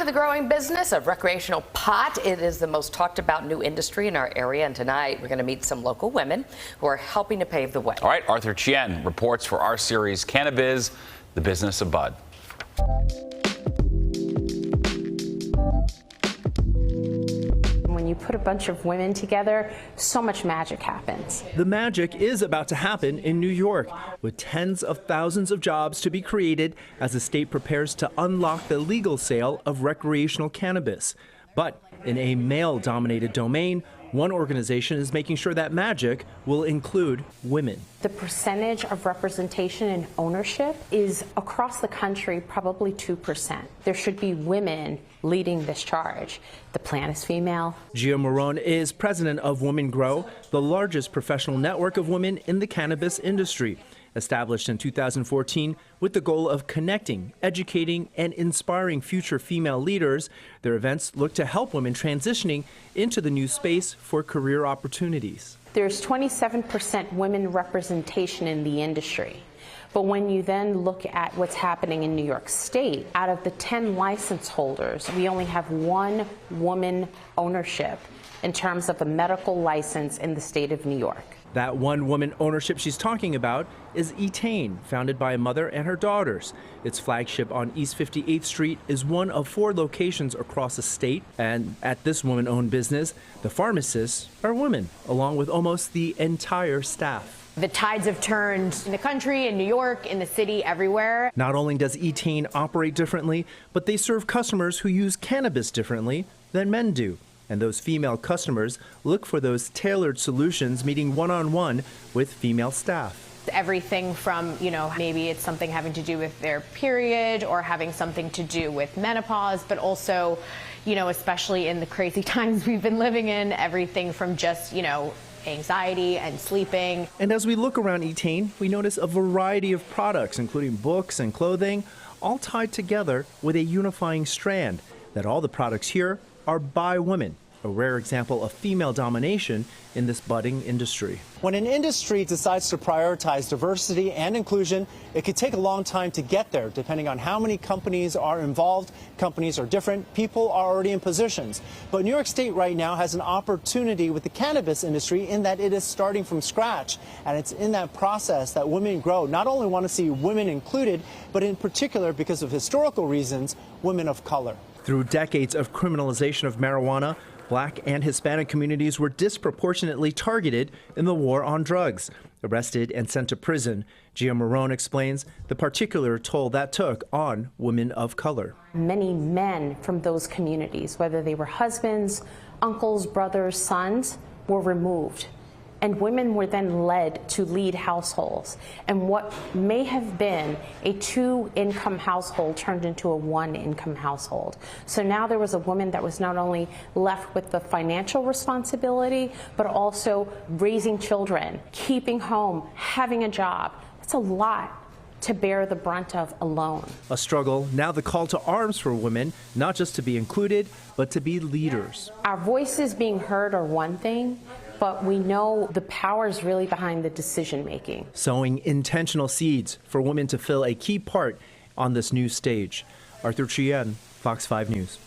to the growing business of recreational pot. It is the most talked about new industry in our area, and tonight we're going to meet some local women who are helping to pave the way. All right, Arthur Chien reports for our series, Cannabis, the business of bud. When you put a bunch of women together, so much magic happens. The magic is about to happen in New York, with tens of thousands of jobs to be created as the state prepares to unlock the legal sale of recreational cannabis. But in a male-dominated domain, one organization is making sure that magic will include women. The percentage of representation and ownership is across the country probably 2%. There should be women leading this charge. The plan is female. Gia Marone is president of Women Grow, the largest professional network of women in the cannabis industry. Established in 2014 with the goal of connecting, educating, and inspiring future female leaders, their events look to help women transitioning into the new space for career opportunities. There's 27% women representation in the industry. But when you then look at what's happening in New York State, out of the 10 license holders, we only have 1 woman ownership in terms of a medical license in the state of New York. That one woman ownership she's talking about is Etain, founded by a mother and her daughters. Its flagship on East 58th Street is one of 4 locations across the state. And at this woman-owned business, the pharmacists are women, along with almost the entire staff. The tides have turned in the country, in New York, in the city, everywhere. Not only does Etain operate differently, but they serve customers who use cannabis differently than men do. And those female customers look for those tailored solutions, meeting one-on-one with female staff. Everything from, maybe it's something having to do with their period or having something to do with menopause, but also, especially in the crazy times we've been living in, everything from just, anxiety and sleeping. And as we look around Etain, we notice a variety of products, including books and clothing, all tied together with a unifying strand, that all the products here are by women, a rare example of female domination in this budding industry. When an industry decides to prioritize diversity and inclusion, it could take a long time to get there, depending on how many companies are involved. Companies are different, people are already in positions. But New York State right now has an opportunity with the cannabis industry in that it is starting from scratch. And it's in that process that Women Grow not only want to see women included, but in particular, because of historical reasons, women of color. Through decades of criminalization of marijuana, Black and Hispanic communities were disproportionately targeted in the war on drugs. Arrested and sent to prison, Gia Marone explains the particular toll that took on women of color. Many men from those communities, whether they were husbands, uncles, brothers, sons, were removed. And women were then led to lead households. And what may have been a 2-income household turned into a 1-income household. So now there was a woman that was not only left with the financial responsibility, but also raising children, keeping home, having a job. That's a lot to bear the brunt of alone. A struggle, now the call to arms for women, not just to be included, but to be leaders. Our voices being heard are one thing, but we know the power is really behind the decision making. Sowing intentional seeds for women to fill a key part on this new stage. Arthur Chien, Fox 5 News.